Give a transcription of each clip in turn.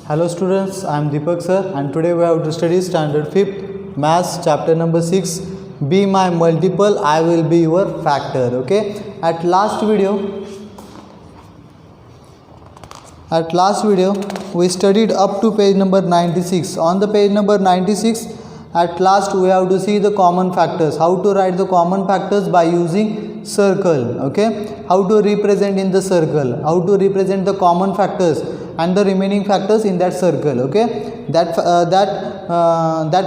Hello students, I am Deepak sir and today we have to study standard 5th maths chapter number 6. Be my multiple, I will be your factor. Okay, at last video we studied up to page number 96. On the page number 96, at last we have to see the common factors, how to write the common factors by using circle. Okay, how to represent in the circle, how to represent the common factors and the remaining factors in that circle. Okay, that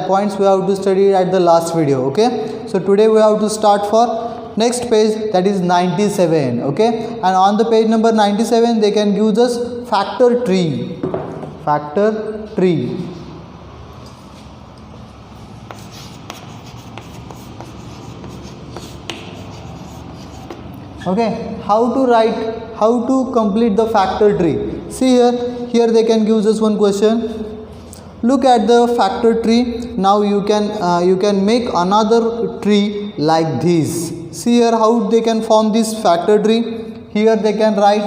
points we have to study at the last video. Okay, so today we have to start for next page, that is 97. Okay, and on the page number 97 they can use us factor tree. Okay, how to complete the factor tree. See here they can give us one question. Look at the factor tree. Now you can make another tree like this. See here how they can form this factor tree. Here they can write,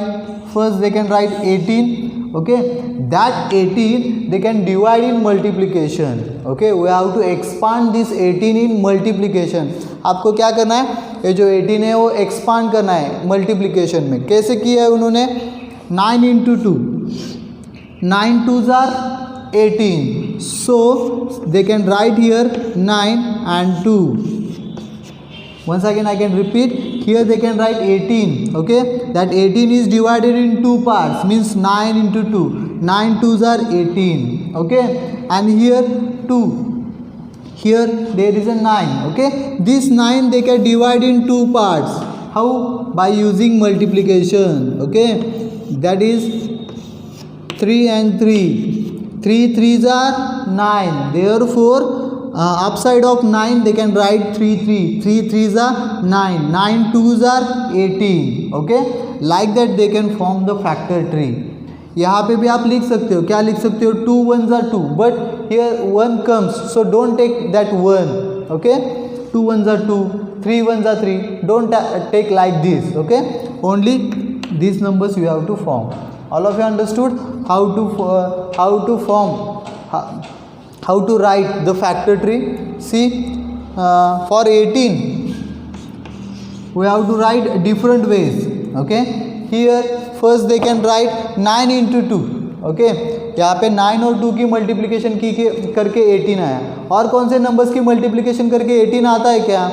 first they can write 18. Okay, that 18 they can divide in multiplication. Okay, we have to expand this 18 in multiplication. आपको क्या करना है, ये जो 18 है वो expand करना है मल्टीप्लिकेशन में. कैसे किया है उन्होंने, 9 into 2, 9 2s are 18, so they can write here 9 and 2. Once again I can repeat, here they can write 18. Okay, that 18 is divided in two parts, means 9 into 2, 9 2s are 18. Okay, and here 2, here there is a 9. Okay, this 9 they can divide in two parts. How? By using multiplication. Okay, that is 3 and 3, 3 3s are 9, therefore upside of 9 they can write 3 3, 3 3s are 9, 9 2s are 18. Okay, like that they can form the factor tree. यहाँ पे भी आप लिख सकते हो, क्या लिख सकते हो, 2 1s are 2, but here 1 comes, so don't take that 1. Okay, 2 1s are 2, 3 1s are 3, don't take like this. Okay, only these numbers you have to form. All of you understood how to write the factor tree. See, for 18 we have to write different ways. Okay, here first they can write 9 into 2. Okay, यहाँ पे 9 और 2 की multiplication की करके 18 आया. और कौन से नंबर्स की मल्टीप्लिकेशन करके 18 आता है क्या,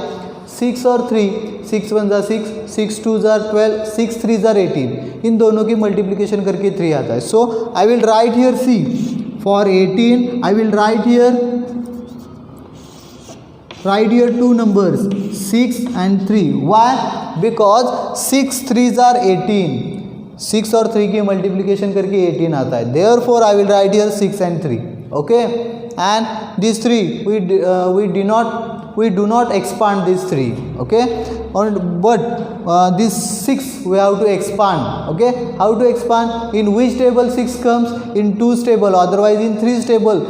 6 और 3, 6 1s are 6, 6 2s are 12, 6 3s are 18. इन दोनों की मल्टीप्लिकेशन करके 3 आता है. So I will write here, see, for 18 I will write here two numbers, 6 and 3. Why? Because 6 3s are 18. 6 और 3 की मल्टीप्लिकेशन करके 18 आता है. Therefore I will write here 6 and 3. Okay, and these 3 we do not expand this 3. Okay, but this 6 we have to expand. Okay, how to expand, in which table 6 comes, in 2's table, otherwise in 3's table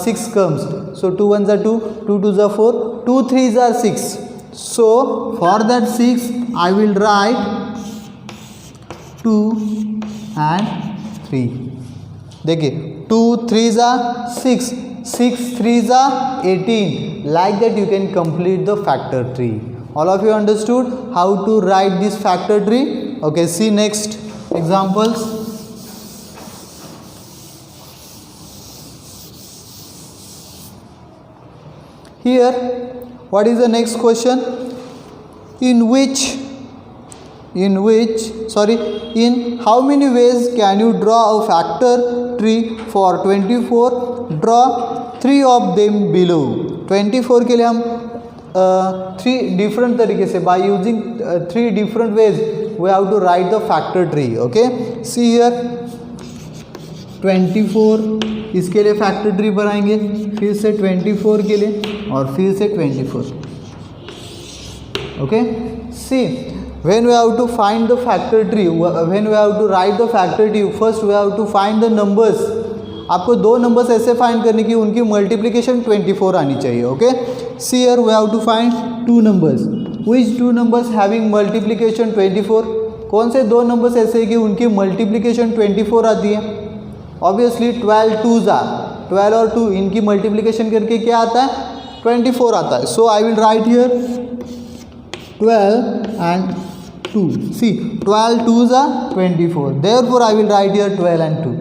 6 comes. So 2 1s are 2, 2 2s are 4, 2 3s are 6. So for that 6 I will write 2 and 3. देखिए 2 3s are 6, 6 3s are 18. Like that you can complete the factor tree. All of you understood how to write this factor tree? Okay, see next examples. Here, what is the next question? In how many ways can you draw a factor tree for 24? Draw 3 of them below. 24 के लिए हम 3 different तरीके से, by using 3 different ways we have to write the factor tree. Okay, see here 24, इसके लिए factor tree बनाएंगे, फिर से 24 के लिए और फिर से 24. Okay, see, when we have to find the factor tree, when we have to write the factor tree, first we have to find the numbers. आपको 2 नंबर्स ऐसे फाइंड करने की उनकी मल्टीप्लिकेशन 24 आनी चाहिए. Okay, see here we have to find 2 numbers. Which 2 numbers having multiplication 24? कौन से 2 numbers ऐसे हैं कि उनकी मल्टीप्लिकेशन 24 आती है? ऑब्वियसली 12 2s आर 12 और 2 इनकी मल्टीप्लिकेशन करके क्या आता है 24 आता है. So I will write here 12 and 2. See 12 2s are 24. Therefore I will write here 12 and 2.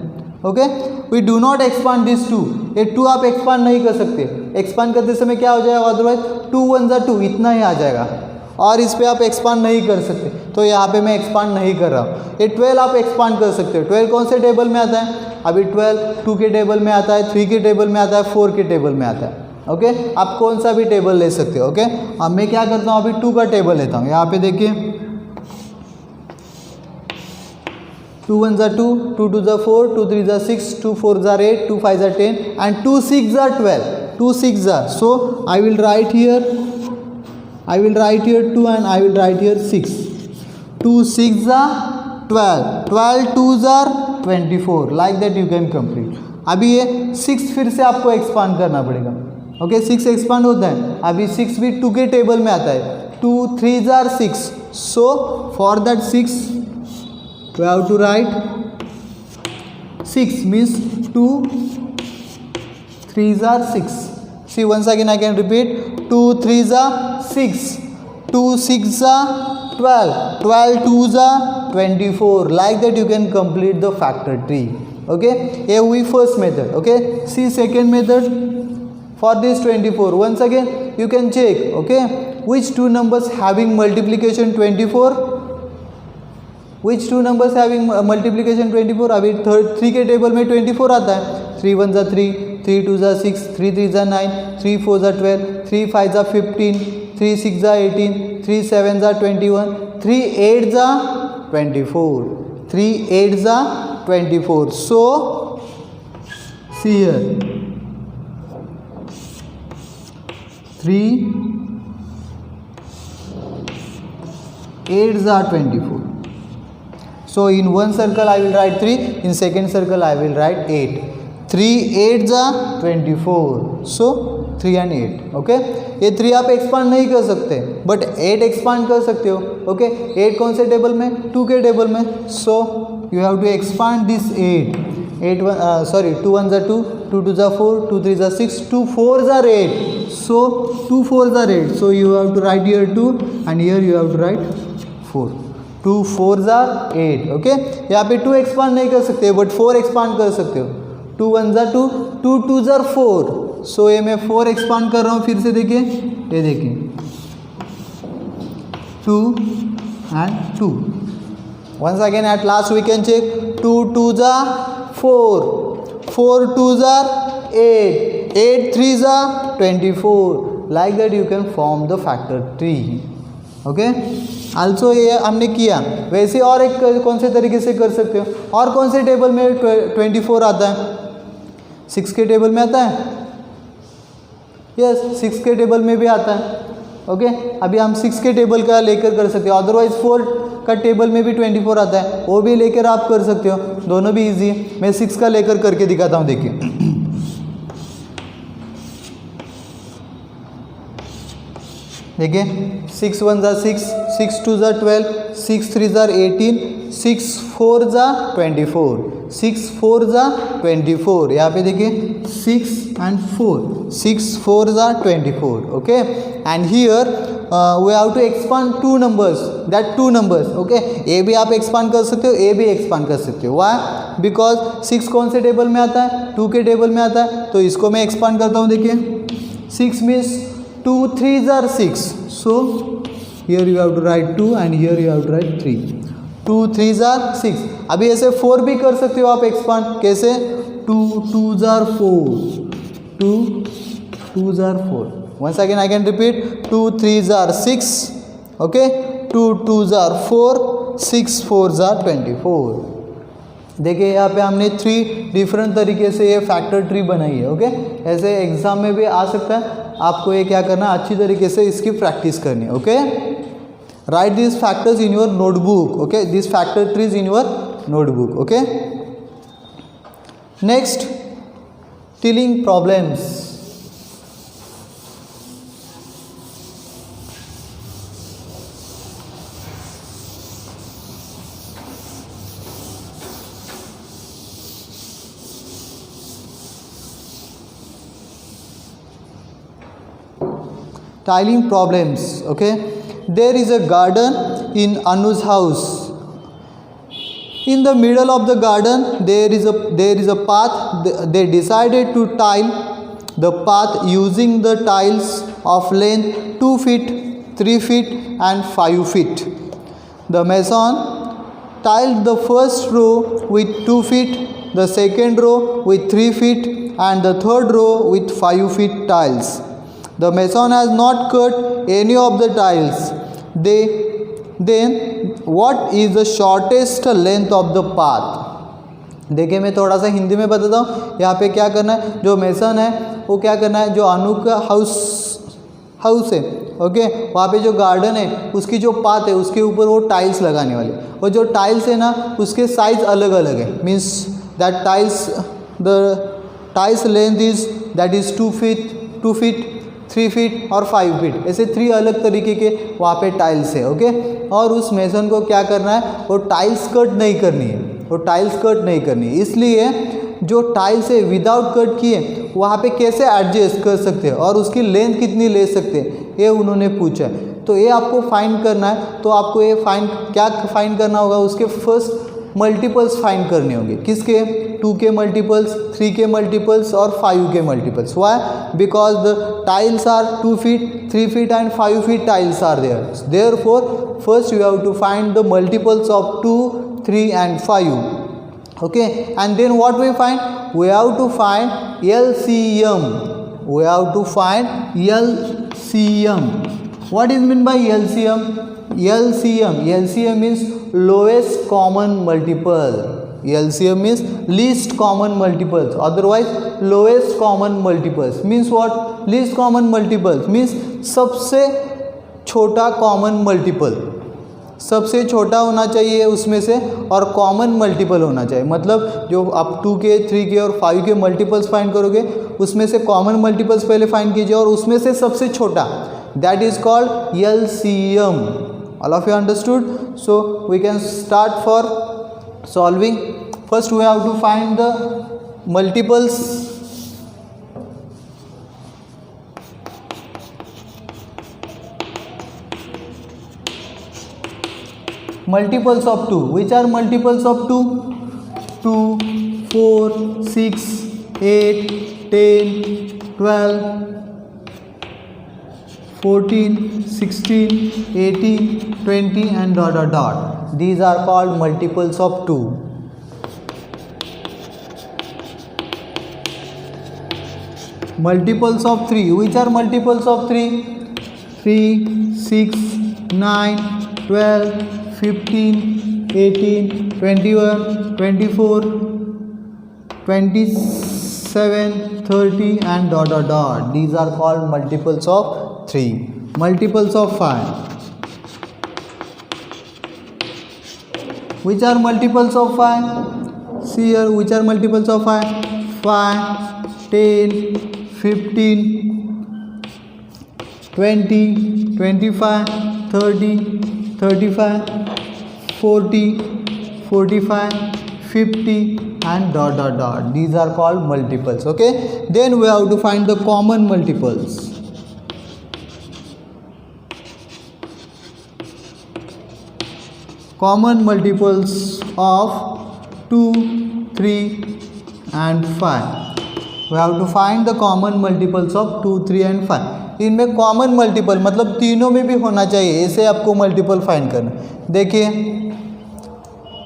Okay. We do not expand this 2. ये 2 आप एक्सपांड नहीं कर सकते. एक्सपांड करते समय क्या हो जाएगा, अदरवाइज 2 1s are 2 इतना ही आ जाएगा और इस पे आप एक्सपांड नहीं कर सकते. तो यहाँ पे मैं एक्सपांड नहीं कर रहा हूँ. ये 12 आप एक्सपांड कर सकते हो. 12 कौन से टेबल में आता है, अभी 12 2 के टेबल में आता है, 3 के टेबल में आता है, 4 के टेबल में आता है. ओके आप कौन सा भी टेबल ले सकते हो. ओके अब मैं क्या करता हूँ, अभी 2 का टेबल लेता हूँ. यहाँ पे देखिए 2 1s are 2, 2 2s are 4, 2 3s are 6, 2 4s are 8, 2 5s are 10 and 2 6s are 12. 2 6s are, so I will write here 2 and I will write here 6. 2 6s are 12, 12 2s are 24. Like that you can complete. अभी ये 6 फिर से आपको expand करना पड़ेगा. Okay 6 expand होता है. अभी 6 भी 2 के टेबल में आता है. 2 3s are 6. So for that 6 we have to write 6 means 2 3s are 6. See once again I can repeat 2 3s are 6, 2 6s are 12, 12 2s are 24. Like that you can complete the factor tree. Okay ये हुई first method. Okay see second method for this 24. Once again you can check okay which two numbers having multiplication 24, which two numbers having multiplication 24. अभी 3 के table में 24 आता है. 3 1s are 3, 3 2s are 6, 3 3s are 9, 3 4s are 12, 3 5s are 15, 3 6s are 18, 3 7s are 21, 3 8s are 24, 3 8s are 24. So see here 3 8s are 24. So in one circle I will write 3, in second circle I will write 8. 3 8s are 24. So 3 and 8. Okay ये 3 आप expand नहीं कर सकते but 8 expand कर सकते हो. Okay 8 कौन से टेबल में, 2 के टेबल में. So you have to expand this 8. 2 1s are 2, 2 2s are 4, 2 3s are 6, 2 4s are 8. So 2 4s are 8. So you have to write here 2 and here you have to write 4. 2 4s are 8. Okay यहाँ पे 2 expand नहीं कर सकते but 4 expand कर सकते हो. 2 1s are 2, 2 2s are 4. सो ये मैं 4 एक्सपांड कर रहा हूँ. फिर से देखिए ये देखिए 2 and 2. Once again at last we can check 2 2s are 4, 4 2s are 8, 8 3s are 24. Like that you can form the factor tree. Okay also ये हमने किया. वैसे और एक कौन से तरीके से कर सकते हो, और कौन से टेबल में 24 आता है, 6 के टेबल में आता है. यस 6 के टेबल में भी आता है. ओके अभी हम 6 के टेबल का लेकर कर सकते हो. अदरवाइज 4 का टेबल में भी 24 आता है, वो भी लेकर आप कर सकते हो. दोनों भी इजी है. मैं 6 का लेकर करके दिखाता हूँ. देखिए देखिए 6 1s are 6, 6 2s are 12, 6 3s are 18, 6 4s are 24, 6 4s are 24. यहाँ पे देखिए 6 and 4, 6 4s are 24. Okay and here we have to expand 2 numbers, that 2 numbers. Okay ए भी आप एक्सपांड कर सकते हो, ए भी एक्सपांड कर सकते हो. Why? बिकॉज 6 कौन से टेबल में आता है, 2 के टेबल में आता है. तो इसको मैं एक्सपांड करता हूँ. देखिए 6 means 2 3s are 6. So here you have to write 2 and here you have to write 3. 2 3s are 6. अभी ऐसे 4 भी कर सकते हो आप एक्सपांड. कैसे 2 2s are 4, 2 2s are 4. Once again I can repeat 2 3s are 6. Okay 2 2s are 4, 6 4s are 24. देखिए यहाँ पे हमने 3 डिफरेंट तरीके से ये फैक्टर ट्री बनाई है. ओके ऐसे एग्जाम में भी आ सकता है. आपको ये क्या करना, अच्छी तरीके से इसकी प्रैक्टिस करनी है. Okay right this factors in your notebook. Okay this factor trees in your notebook. Okay next tilling problems. tiling problems. Okay, there is a garden in Anu's house. In the middle of the garden there is a path. They decided to tile the path using the tiles of length 2 feet, 3 feet and 5 feet. The mason tiled the first row with 2 feet, the second row with 3 feet and the third row with 5 feet tiles. The mason has not cut any of the tiles. Then what is the shortest length of the path? देखिए मैं थोड़ा सा हिंदी में बताता हूँ. यहाँ पे क्या करना है, जो मेसन है वो क्या करना है, जो अनु का हाउस है ओके, वहाँ पे जो गार्डन है उसकी जो पाथ है उसके ऊपर वो टाइल्स लगाने वाले. और जो टाइल्स है ना उसके साइज़ अलग अलग है. Means that tiles length is that is 2 feet 3 feet और 5 फीट. ऐसे 3 अलग तरीके के वहाँ पे टाइल्स है ओके. और उस मेसन को क्या करना है, वो टाइल्स कट नहीं करनी है. इसलिए जो टाइल्स है विदाउट कट किए वहाँ पे कैसे एडजस्ट कर सकते हैं और उसकी लेंथ कितनी ले सकते हैं, ये उन्होंने पूछा. तो ये आपको फाइंड करना है. तो आपको ये क्या फाइंड करना होगा, उसके फर्स्ट मल्टीपल्स फाइंड करने होंगे. किसके, 2 के मल्टीपल्स, 3 के मल्टीपल्स और 5 के multiples. Why, because the tiles are 2 feet 3 feet and 5 feet tiles are there. Therefore first you have to find the multiples of 2, 3 and 5. Okay, and then what we find, we have to find LCM. What is meant by LCM? LCM means lowest common multiple. LCM means least common multiples, otherwise lowest common multiples. Means what? Least common multiples means सबसे छोटा common multiple, सबसे छोटा होना चाहिए उसमें से और common multiple होना चाहिए. मतलब जो आप 2 के 3 के और 5 के मल्टीपल्स फाइंड करोगे उसमें से कॉमन मल्टीपल्स पहले फाइंड कीजिए और उसमें से सबसे छोटा, that is called LCM. All of you understood? So we can start for solving. First we have to find the multiples. Multiples of 2. Which are multiples of 2? 2, 4, 6, 8, 10, 12, 14, 16, 18, 20 and dot dot dot. These are called multiples of 2. Multiples of 3. Which are multiples of 3? 3, 6, 9, 12, 15, 18, 21, 24, 27, 30 and dot dot dot. These are called multiples of 3. Multiples of 5. Which are multiples of 5? See here, which are multiples of 5? 5, 10, 15, 20, 25, 30, 35, 40, 45, 50 and dot dot dot. These are called multiples. Okay, then we have to find the common multiples. Common multiples of 2, 3 and 5. We have to find the common multiples of 2, 3 and 5. इनमें common multiple मतलब तीनों में भी होना चाहिए, ऐसे आपको multiple find करना. देखिए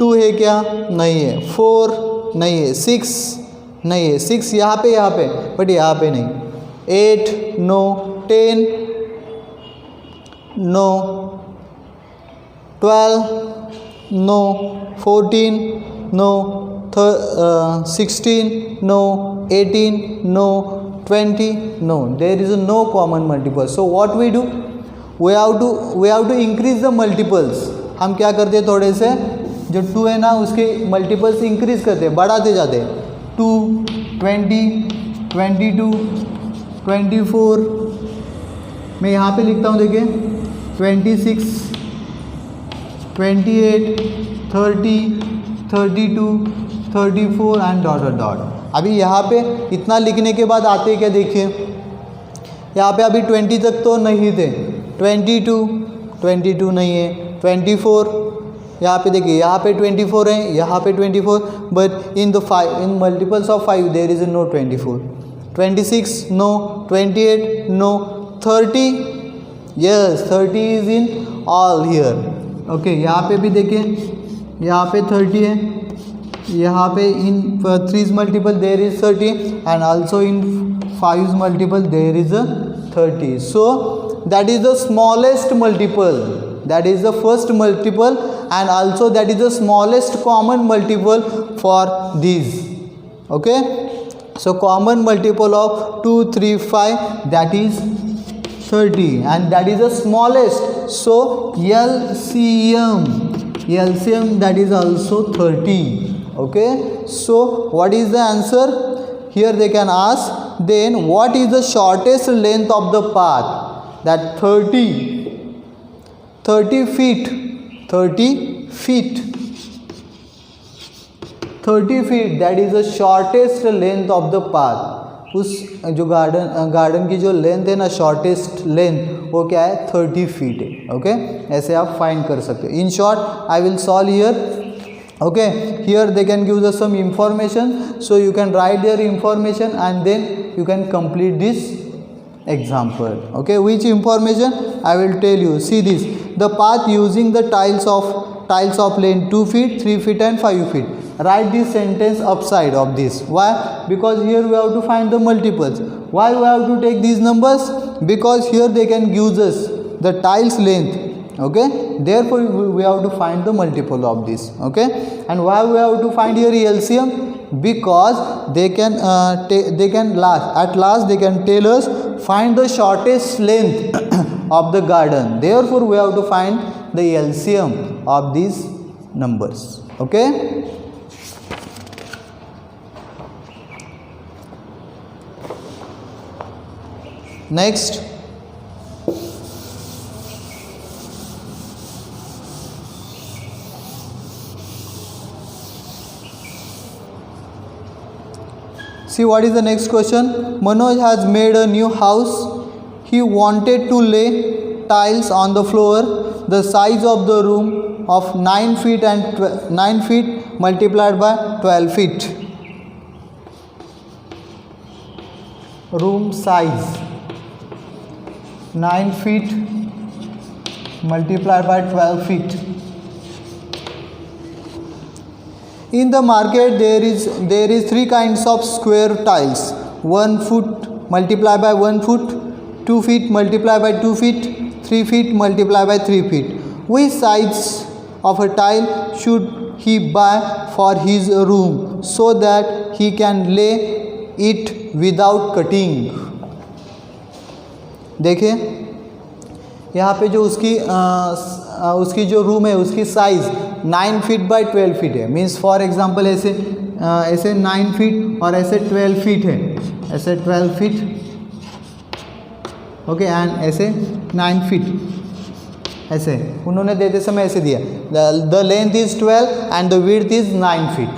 2 है क्या, नहीं है. 4 नहीं है. 6 नहीं है. 6 यहाँ पे बट यहाँ पे नहीं. 8 no. 10 no. 12 no. 14 no. 16 no. 18 no. 20 no. There is no common multiple. So what we do, we have to increase the multiples. हम क्या करते हैं, थोड़े से जो 2 है ना उसके मल्टीपल्स इंक्रीज करते हैं, बढ़ाते जाते हैं. 2, 20, 22, 24. मैं यहाँ पे लिखता हूँ, देखिए 26, 28, 30, 32, 34 एंड डॉट डॉट डॉट. अभी यहाँ पे इतना लिखने के बाद आते हैं क्या, देखिए यहाँ पे अभी 20 तक तो नहीं थे, 22 नहीं है, 24 यहाँ पे देखिए, यहाँ पे 24 है, यहाँ पे 24, but in multiples of 5 there is no 24, 26 no, 28 no, 30 yes 30 is in all here. Okay, यहाँ पे भी देखिए, यहाँ पे 30 है, यहाँ पे in 3's multiple there is 30 and also in 5's multiple there is 30. So that is the smallest multiple, that is the first multiple, and also that is the smallest common multiple for these. Okay, so common multiple of 2, 3, 5, that is 30, and that is the smallest. So LCM that is also 30. Okay, so what is the answer? Here they can ask, then what is the shortest length of the path? That 30 feet, 30 feet, that is the shortest length of the path. उस जो garden की जो length है ना, shortest length वो क्या है, 30 feet है. ओके, ऐसे आप फाइंड कर सकते हो. In short I will solve here. Okay, here they can give us some information, so you can write their information and then you can complete this example. Okay, which information I will tell you. See this, the path using the tiles of length 2 feet, 3 feet and 5 feet. Write this sentence upside of this. Why? Because here we have to find the multiples. Why we have to take these numbers? Because here they can give us the tiles length. Okay, therefore we have to find the multiple of this. Okay, and why we have to find here LCM? Because they can at last they can tell us find the shortest length of the garden. Therefore we have to find the LCM of these numbers. Okay, next, see what is the next question. Manoj has made a new house. He wanted to lay tiles on the floor. The size of the room of 9 feet and 9 feet multiplied by 12 feet. Room size 9 feet multiplied by 12 feet. In the market there is 3 kinds of square tiles. 1 foot multiplied by 1 foot, 2 feet multiplied by 2 feet, 3 feet multiplied by 3 feet. Which size of a tile should he buy for his room so that he can lay it without cutting? देखिए, यहाँ पे जो उसकी जो room है उसकी size 9 feet by 12 feet है. Means for example ऐसे 9 फीट और ऐसे 12 फीट है, ऐसे 12 फीट. ओके, एंड ऐसे 9 फीट. ऐसे उन्होंने देते समय ऐसे दिया, the length is 12 and the width is 9 feet.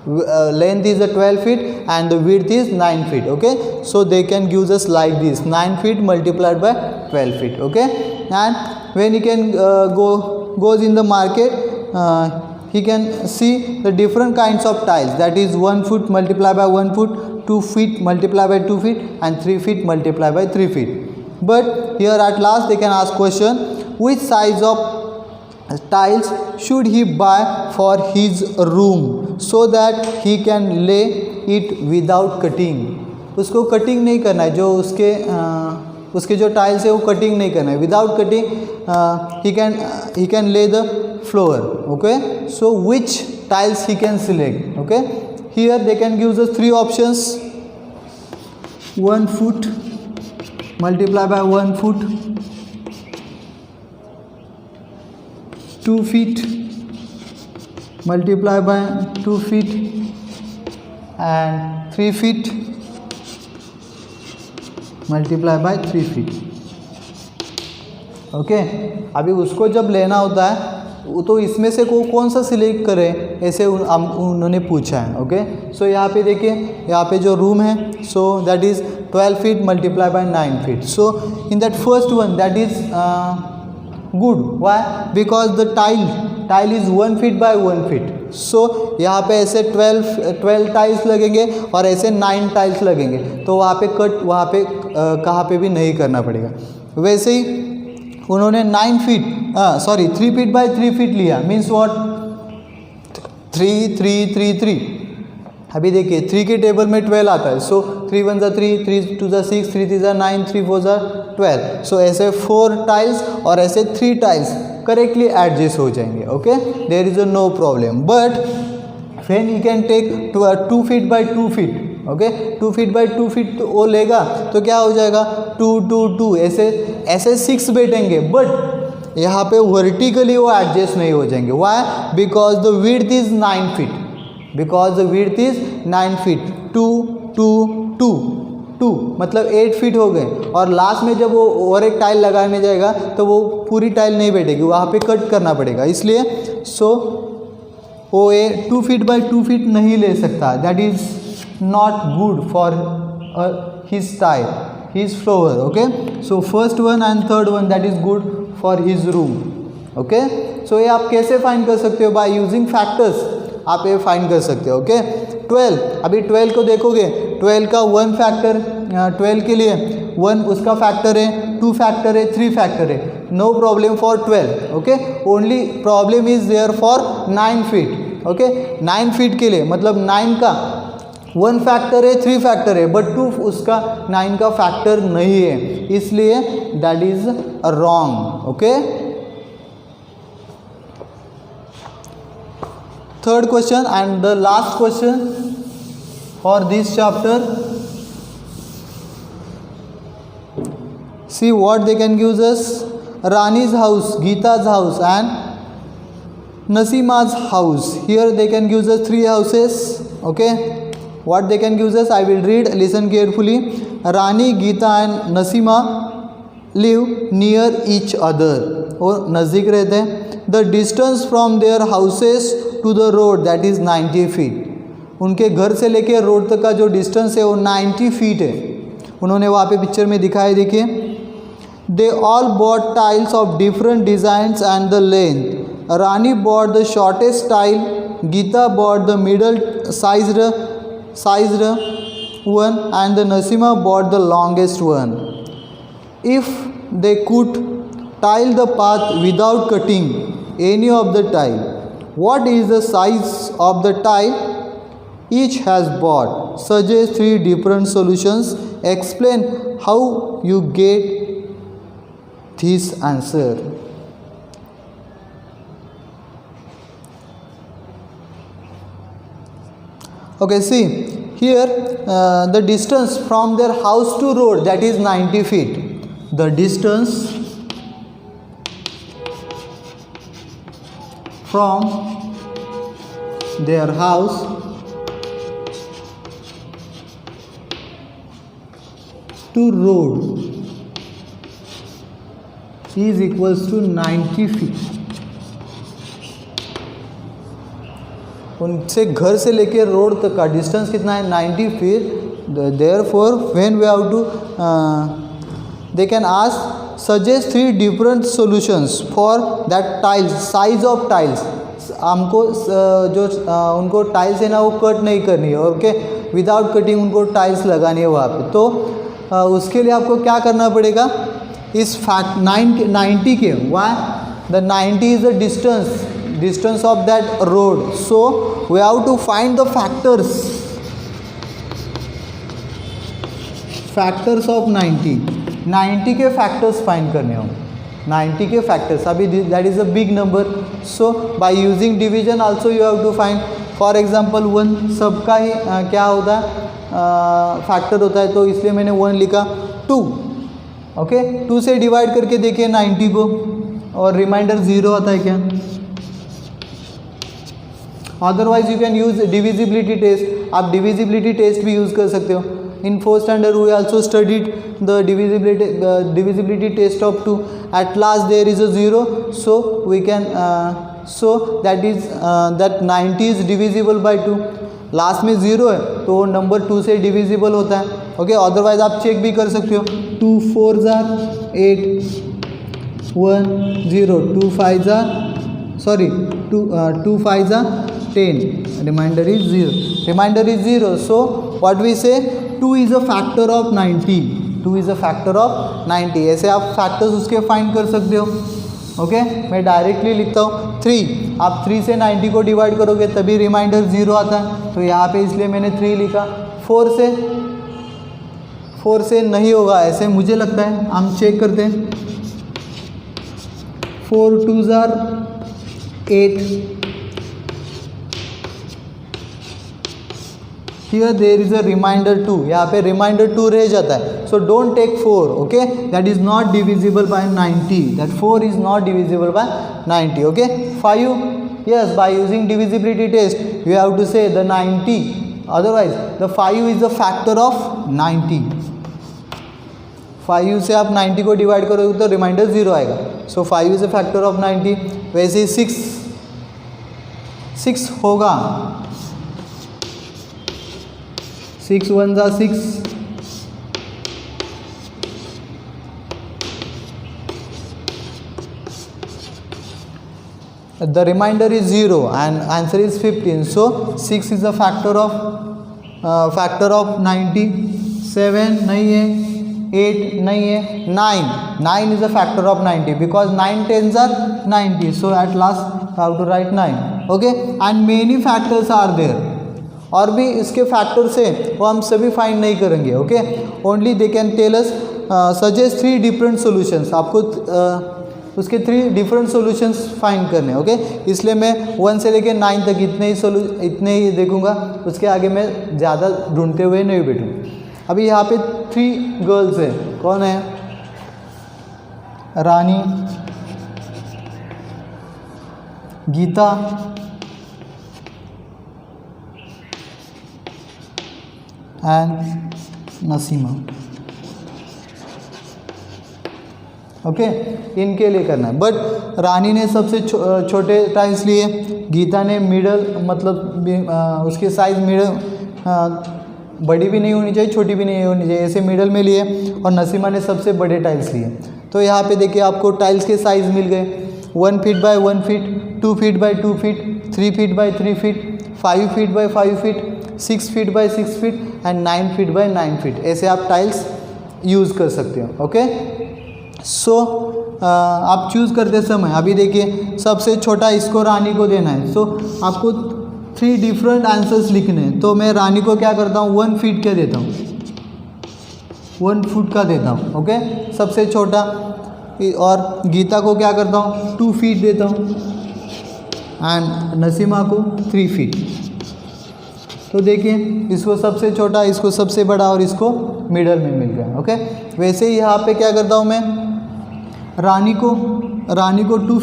Length is 12 feet and the width is 9 feet. Okay, so they can give us like this, 9 feet multiplied by 12 feet. Okay, and when he can goes in the market, he can see the different kinds of tiles, that is 1 foot multiplied by 1 foot, 2 feet multiplied by 2 feet and 3 feet multiplied by 3 feet. But here at last they can ask question, which size of tiles should he buy for his room so that he can lay it without cutting? उसको cutting नहीं करना है, जो उसके जो tiles है वो cutting नहीं करना है. Without cutting he can lay the floor. Okay, so which tiles he can select? Okay, here they can give us 3 options. 1 foot multiplied by 1 foot, 2 feet multiplied by 2 feet and 3 feet multiplied by 3 feet. Okay, अभी उसको जब लेना होता है तो इसमें से कौन सा सिलेक्ट करें, ऐसे उन्होंने पूछा है. ओके, सो यहाँ पे देखिए, यहाँ पे जो रूम है, so that is 12 feet multiplied by 9 feet. So in that first one, that is good. Why? Because the tile is 1 feet by 1 feet. So यहाँ पे ऐसे 12 टाइल्स लगेंगे और ऐसे 9 टाइल्स लगेंगे, तो वहाँ पे कट वहाँ पे कहाँ पे भी नहीं करना पड़ेगा. वैसे ही उन्होंने 3 फीट बाय 3 फीट लिया, मीन्स व्हाट, 3 3 3 3. अभी देखिए 3 के टेबल में 12 आता है. सो 3 1 3, 3 2 6, 3 3 9, 3 4 12. सो ऐसे 4 टाइल्स और ऐसे 3 टाइल्स करेक्टली एडजस्ट हो जाएंगे. Okay, there is no problem. But when you can take 2 feet by 2 feet. Okay, 2 feet by 2 feet तो वो लेगा तो क्या हो जाएगा, 2 2 2 ऐसे 6 बैठेंगे. बट यहाँ पे वर्टिकली वो एडजस्ट नहीं हो जाएंगे. Why? Because the width is 9 feet. Because the width is 9 feet. 2 2 2 2 मतलब 8 फीट हो गए. और लास्ट में जब वो और एक टाइल लगाने जाएगा तो वो पूरी टाइल नहीं बैठेगी, वहाँ पे कट करना पड़ेगा. इसलिए सो वो 2 फीट बाय 2 फीट नहीं ले सकता. That is not good for his style, his floor. Okay, so first one and third one, that is good for his room. Okay, so ये आप कैसे फाइंड कर सकते हो? by using factors आप ये फाइंड कर सकते हो. ओके, 12, अभी 12 को देखोगे, 12 का 1 फैक्टर, 12 के लिए 1 उसका फैक्टर है, 2 फैक्टर है, 3 फैक्टर है. No problem for 12. Okay, only problem is there for 9 feet. Okay, 9 feet के लिए मतलब 9 का 1 फैक्टर है, 3 फैक्टर है, बट 2 उसका 9 का फैक्टर नहीं है, इसलिए that is wrong. Okay, third question and the last question for this chapter. See what they can give us. Rani's house, Geeta's house and Nasima's house. Here they can give us 3 houses. Okay, what they can give us, I will read, listen carefully. Rani, Geeta and Nasima live near each other. और नज़दीक रहते हैं. The distance from their houses to the road, that is 90 feet. उनके घर से लेके road तक का जो डिस्टेंस है वो 90 फीट है. उन्होंने वहाँ पे पिक्चर में दिखाया, देखिए. They all bought tiles of different designs and the length. Rani bought the shortest tile, Geeta bought the middle sized one and the Nasima bought the longest one. If they could tile the path without cutting any of the tile, what is the size of the tile each has bought? Suggest 3 different solutions. Explain how you get this answer. Okay, see here the distance from their house to road, that is 90 feet. The distance from their house to road is equals to 90 feet. उनसे घर से लेके road तक का distance कितना है, 90 feet. Therefore when we have to they can ask suggest 3 different solutions for that tiles, size of tiles. हमको जो उनको टाइल्स है ना वो कट नहीं करनी है. ओके, विदाउट कटिंग उनको टाइल्स लगानी है वहाँ पे. तो उसके लिए आपको क्या करना पड़ेगा, इस फैक्ट 90 के, why the 90 is the distance of that road. So we have to find the factors of 90 के फैक्टर्स फाइंड करने होंगे. 90 के फैक्टर्स, अभी that is a big number. So by using division also you have to find. For example 1 सबका ही क्या होता है, factor होता है, तो इसलिए मैंने 1 लिखा. 2, ओके, 2 से डिवाइड करके देखिए 90 को, और रिमाइंडर 0 आता है क्या. Otherwise you can use divisibility test. आप डिविजिबिलिटी टेस्ट भी यूज़ कर सकते हो. In 4th standard we also studied the divisibility test of 2. At last there is a 0, so we can so that 90 is divisible by 2. Last में 0 है तो वो number 2 से डिविजिबल होता है. ओके, अदरवाइज आप चेक भी कर सकते हो, 2 4 jar 8 1 0, 2 5 jar 10, remainder is 0. So what we say, 2 is a factor of 90, 2 is a factor of 90. ऐसे आप फैक्टर्स उसके फाइंड कर सकते हो. ओके, मैं डायरेक्टली लिखता हूँ 3. आप 3 से 90 को डिवाइड करोगे तभी रिमाइंडर 0 आता है, तो यहाँ पे इसलिए मैंने 3 लिखा. 4 से नहीं होगा ऐसे मुझे लगता है, हम चेक करते हैं. 4 2 jar 8. Here there is a remainder 2, यहाँ पे रिमाइंडर 2 रह जाता है. So don't take 4. Okay, that is not divisible by 90, that 4 is not divisible by 90. Okay, 5, yes, by using divisibility test you have to say the 90, otherwise the 5 is the factor of 90. 5 से आप 90 को divide करोगे तो reminder 0 आएगा. सो 5 is a factor of 90. वैसे ही 6 होगा. 6 1 जा 6. The remainder is 0 and answer is 15. So 6 is a factor of 90. 7 नहीं है, 8 नहीं है, 9 is a factor of 90 because 9 tens are 90. So at last you have to write 9. Okay, and many factors are there. और भी इसके factors हैं वो हम सभी फाइंड नहीं करेंगे. Okay, only they can tell us suggest 3 different solutions. आपको उसके 3 डिफरेंट सॉल्यूशंस फाइंड करने हैं. ओके, इसलिए मैं 1 से लेकर 9 तक इतने ही देखूंगा, उसके आगे मैं ज़्यादा ढूंढते हुए नहीं बैठूँगा. अभी यहाँ पे 3 गर्ल्स हैं. कौन है? रानी, गीता एंड नसीमा. ओके, इनके लिए करना है. बट रानी ने सबसे छोटे टाइल्स लिए, गीता ने मिडल, मतलब उसके साइज मिडल, बड़ी भी नहीं होनी चाहिए छोटी भी नहीं होनी चाहिए, ऐसे मिडल में लिए. और नसीमा ने सबसे बड़े टाइल्स लिए. तो यहाँ पे देखिए आपको टाइल्स के साइज़ मिल गए. 1 feet by 1 feet, 2 feet by 2 feet, 3 feet by 3 feet, 5 feet by 5 feet, 6 feet by 6 feet and 9 feet by 9 feet. ऐसे आप टाइल्स यूज़ कर सकते हो. ओके, सो आप चूज़ करते समय अभी देखिए सबसे छोटा इसको रानी को देना है. सो आपको 3 डिफरेंट आंसर्स लिखने हैं. तो मैं रानी को क्या करता हूँ, 1 फीट के देता हूँ, 1 फुट का देता हूँ. ओके, सबसे छोटा. और गीता को क्या करता हूँ, 2 फीट देता हूँ एंड नसीमा को 3 फीट. तो देखिए इसको सबसे छोटा, इसको सबसे बड़ा और इसको मिडल में मिल गया. ओके, वैसे ही यहाँ पे क्या करता हूँ मैं, रानी को 2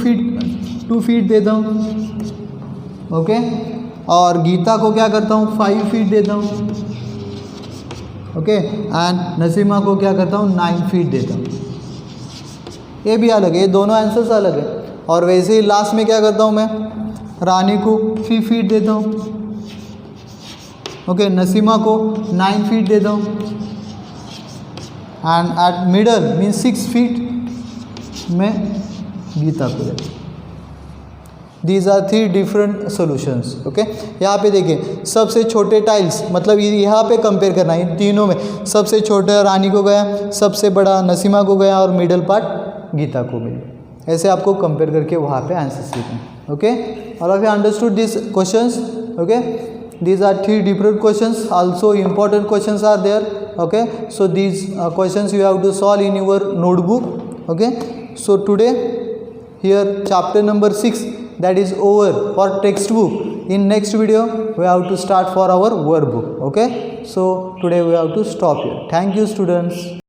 फीट देता हूँ. ओके, और गीता को क्या करता हूँ, 5 फीट देता हूँ. ओके, एंड नसीमा को क्या करता हूँ, 9 फीट देता हूँ. ये भी अलग है, ये दोनों आंसर्स अलग है. और वैसे ही लास्ट में क्या करता हूँ मैं, रानी को 3 फीट देता हूँ. ओके, नसीमा को 9 फीट देता हूँ and at middle means 6 feet में गीता को देता हूँ. These are 3 different solutions. Okay, यहाँ पे देखिए सबसे छोटे टाइल्स, मतलब यहाँ पे कंपेयर करना है. इन तीनों में सबसे छोटा रानी को गया, सबसे बड़ा नसीमा को गया और मिडल पार्ट गीता को मिल गया. ऐसे आपको कंपेयर करके वहाँ पे आंसर्स लिखना. Okay, all of you understood this questions. Okay, these are 3 different questions. Also important questions are there. Okay, so these questions you have to solve in your notebook. Okay, so today here chapter number 6, that is over for textbook. In next video we have to start for our workbook. Okay, so today we have to stop here. Thank you students.